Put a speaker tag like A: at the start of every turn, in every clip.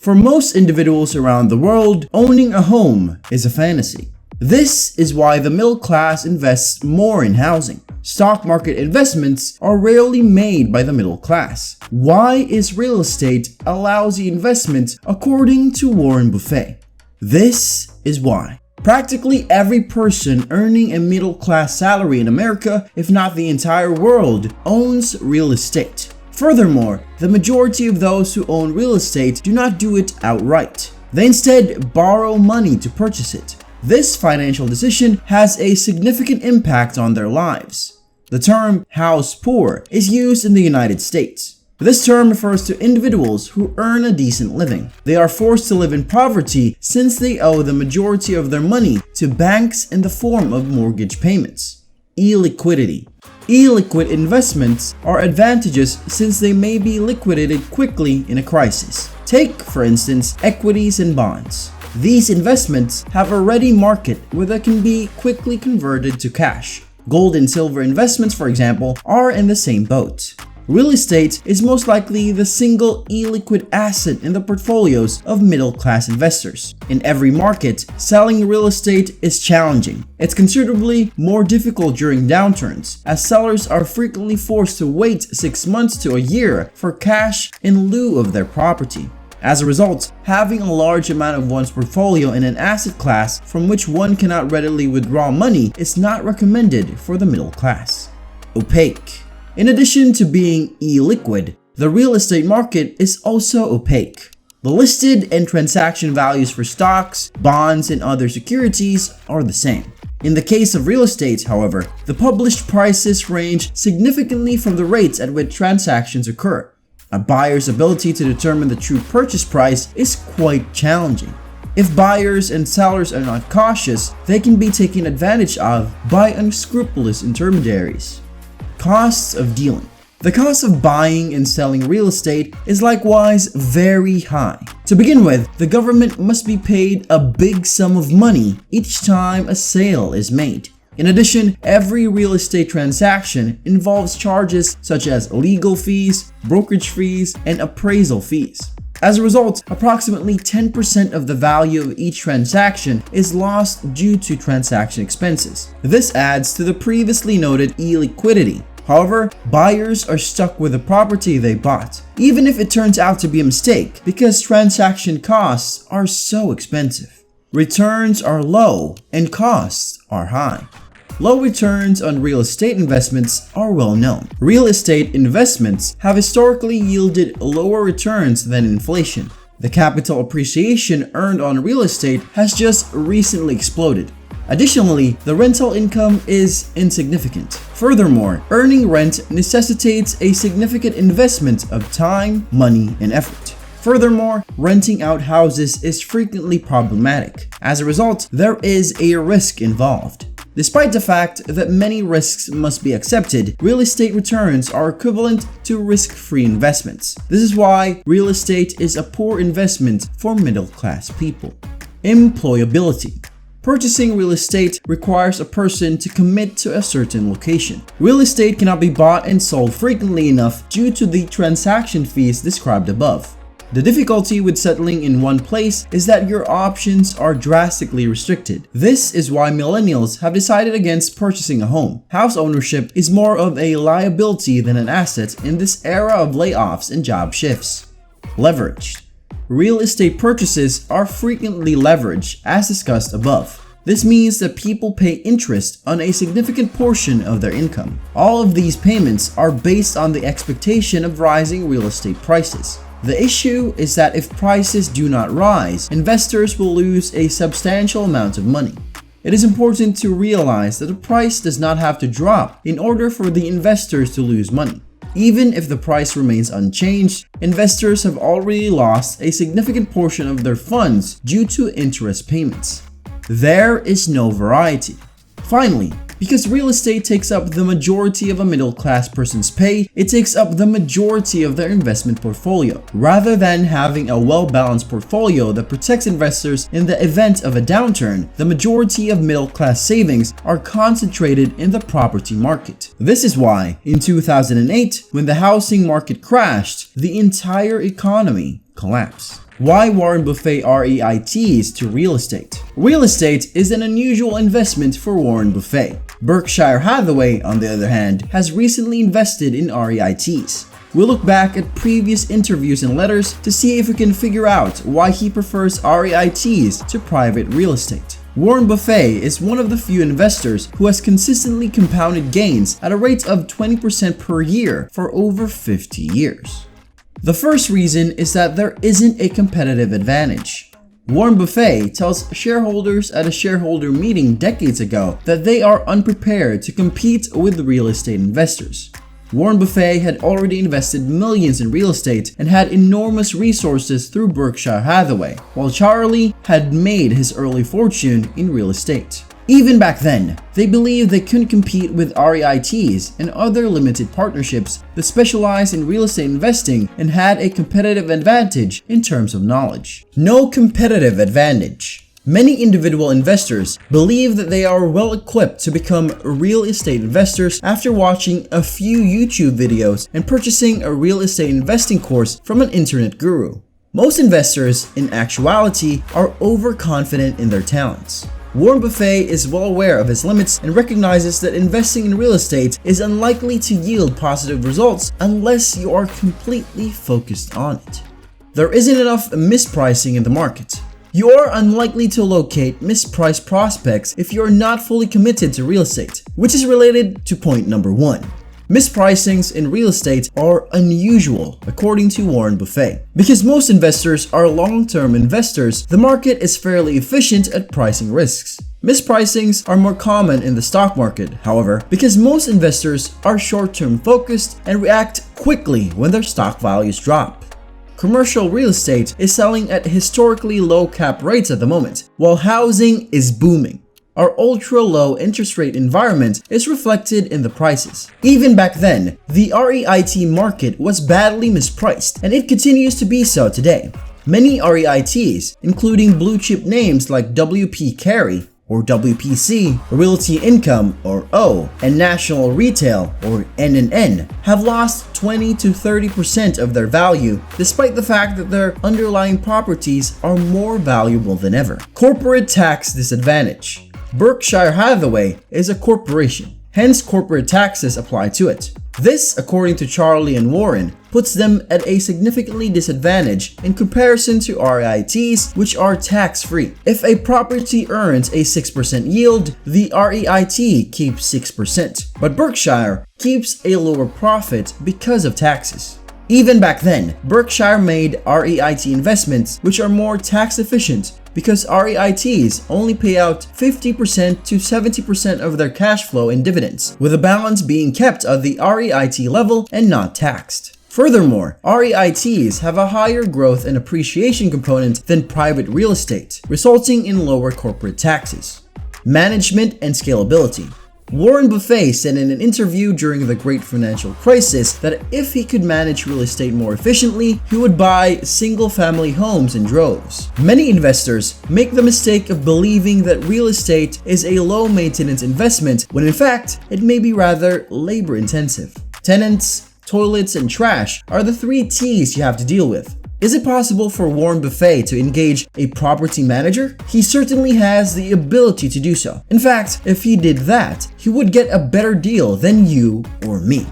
A: For most individuals around the world, owning a home is a fantasy. This is why the middle class invests more in housing. Stock market investments are rarely made by the middle class. Why is real estate a lousy investment according to Warren Buffett? This is why. Practically every person earning a middle class salary in America, if not the entire world, owns real estate. Furthermore, the majority of those who own real estate do not do it outright. They instead borrow money to purchase it. This financial decision has a significant impact on their lives. The term house poor is used in the United States. This term refers to individuals who earn a decent living. They are forced to live in poverty since they owe the majority of their money to banks in the form of mortgage payments. Illiquidity. Illiquid investments are advantageous since they may be liquidated quickly in a crisis. Take, for instance, equities and bonds. These investments have a ready market where they can be quickly converted to cash. Gold and silver investments, for example, are in the same boat. Real estate is most likely the single illiquid asset in the portfolios of middle-class investors. In every market, selling real estate is challenging. It's considerably more difficult during downturns, as sellers are frequently forced to wait 6 months to a year for cash in lieu of their property. As a result, having a large amount of one's portfolio in an asset class from which one cannot readily withdraw money is not recommended for the middle class. Opaque. In addition to being illiquid, the real estate market is also opaque. The listed and transaction values for stocks, bonds, and other securities are the same. In the case of real estate, however, the published prices range significantly from the rates at which transactions occur. A buyer's ability to determine the true purchase price is quite challenging. If buyers and sellers are not cautious, they can be taken advantage of by unscrupulous intermediaries. Costs of dealing. The cost of buying and selling real estate is likewise very high. To begin with, the government must be paid a big sum of money each time a sale is made. In addition, every real estate transaction involves charges such as legal fees, brokerage fees, and appraisal fees. As a result, approximately 10% of the value of each transaction is lost due to transaction expenses. This adds to the previously noted illiquidity. However, buyers are stuck with the property they bought, even if it turns out to be a mistake, because transaction costs are so expensive. Returns are low and costs are high. Low returns on real estate investments are well known. Real estate investments have historically yielded lower returns than inflation. The capital appreciation earned on real estate has just recently exploded. Additionally, the rental income is insignificant. Furthermore, earning rent necessitates a significant investment of time, money, and effort. Furthermore, renting out houses is frequently problematic. As a result, there is a risk involved. Despite the fact that many risks must be accepted, real estate returns are equivalent to risk-free investments. This is why real estate is a poor investment for middle-class people. Employability. Purchasing real estate requires a person to commit to a certain location. Real estate cannot be bought and sold frequently enough due to the transaction fees described above. The difficulty with settling in one place is that your options are drastically restricted. This is why millennials have decided against purchasing a home. House ownership is more of a liability than an asset in this era of layoffs and job shifts. Leveraged. Real estate purchases are frequently leveraged, as discussed above. This means that people pay interest on a significant portion of their income. All of these payments are based on the expectation of rising real estate prices. The issue is that if prices do not rise, investors will lose a substantial amount of money. It is important to realize that the price does not have to drop in order for the investors to lose money. Even if the price remains unchanged, investors have already lost a significant portion of their funds due to interest payments. There is no variety. Finally, because real estate takes up the majority of a middle-class person's pay, it takes up the majority of their investment portfolio. Rather than having a well-balanced portfolio that protects investors in the event of a downturn, the majority of middle-class savings are concentrated in the property market. This is why, in 2008, when the housing market crashed, the entire economy collapsed. Why Warren Buffett REITs to real estate? Real estate is an unusual investment for Warren Buffett. Berkshire Hathaway, on the other hand, has recently invested in REITs. We'll look back at previous interviews and letters to see if we can figure out why he prefers REITs to private real estate. Warren Buffett is one of the few investors who has consistently compounded gains at a rate of 20% per year for over 50 years. The first reason is that there isn't a competitive advantage. Warren Buffett tells shareholders at a shareholder meeting decades ago that they are unprepared to compete with real estate investors. Warren Buffett had already invested millions in real estate and had enormous resources through Berkshire Hathaway, while Charlie had made his early fortune in real estate. Even back then, they believed they couldn't compete with REITs and other limited partnerships that specialized in real estate investing and had a competitive advantage in terms of knowledge. No competitive advantage. Many individual investors believe that they are well equipped to become real estate investors after watching a few YouTube videos and purchasing a real estate investing course from an internet guru. Most investors, in actuality, are overconfident in their talents. Warren Buffett is well aware of his limits and recognizes that investing in real estate is unlikely to yield positive results unless you are completely focused on it. There isn't enough mispricing in the market. You are unlikely to locate mispriced prospects if you are not fully committed to real estate, which is related to point number 1. Mispricings in real estate are unusual, according to Warren Buffett. Because most investors are long-term investors, the market is fairly efficient at pricing risks. Mispricings are more common in the stock market, however, because most investors are short-term focused and react quickly when their stock values drop. Commercial real estate is selling at historically low cap rates at the moment, while housing is booming. Our ultra-low interest rate environment is reflected in the prices. Even back then, the REIT market was badly mispriced, and it continues to be so today. Many REITs, including blue-chip names like WP Carey, or WPC, Realty Income, or O, and National Retail, or NNN, have lost 20 to 30% of their value, despite the fact that their underlying properties are more valuable than ever. Corporate tax disadvantage. Berkshire Hathaway is a corporation, hence corporate taxes apply to it. This, according to Charlie and Warren, puts them at a significantly disadvantage in comparison to REITs, which are tax-free. If a property earns a 6% yield, the REIT keeps 6%, but Berkshire keeps a lower profit because of taxes. Even back then, Berkshire made REIT investments which are more tax efficient because REITs only pay out 50% to 70% of their cash flow in dividends, with the balance being kept at the REIT level and not taxed. Furthermore, REITs have a higher growth and appreciation component than private real estate, resulting in lower corporate taxes. Management and scalability. Warren Buffett said in an interview during the Great Financial Crisis that if he could manage real estate more efficiently, he would buy single-family homes in droves. Many investors make the mistake of believing that real estate is a low-maintenance investment when in fact, it may be rather labor-intensive. Tenants, toilets, and trash are the 3 T's you have to deal with. Is it possible for Warren Buffett to engage a property manager? He certainly has the ability to do so. In fact, if he did that, he would get a better deal than you or me.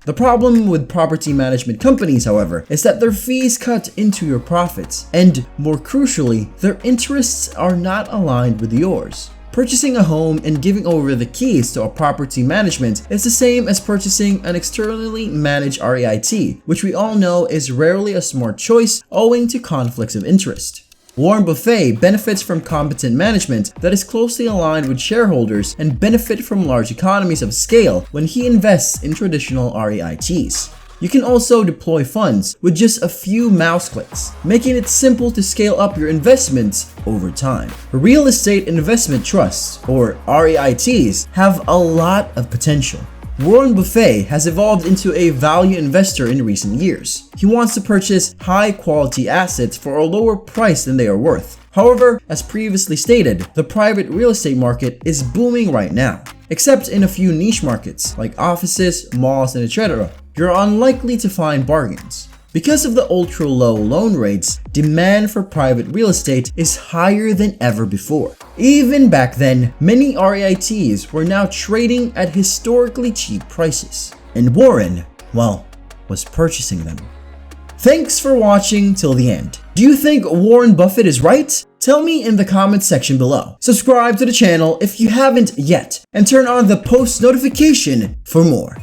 A: The problem with property management companies, however, is that their fees cut into your profits, and more crucially, their interests are not aligned with yours. Purchasing a home and giving over the keys to a property management is the same as purchasing an externally managed REIT, which we all know is rarely a smart choice owing to conflicts of interest. Warren Buffett benefits from competent management that is closely aligned with shareholders and benefit from large economies of scale when he invests in traditional REITs. You can also deploy funds with just a few mouse clicks, making it simple to scale up your investments over time. Real estate investment trusts, or REITs, have a lot of potential. Warren Buffett has evolved into a value investor in recent years. He wants to purchase high-quality assets for a lower price than they are worth. However, as previously stated, the private real estate market is booming right now. Except in a few niche markets like offices, malls, and etc., you're unlikely to find bargains. Because of the ultra-low loan rates, demand for private real estate is higher than ever before. Even back then, many REITs were now trading at historically cheap prices. And Warren, well, was purchasing them. Thanks for watching till the end. Do you think Warren Buffett is right? Tell me in the comments section below. Subscribe to the channel if you haven't yet, and turn on the post notification for more.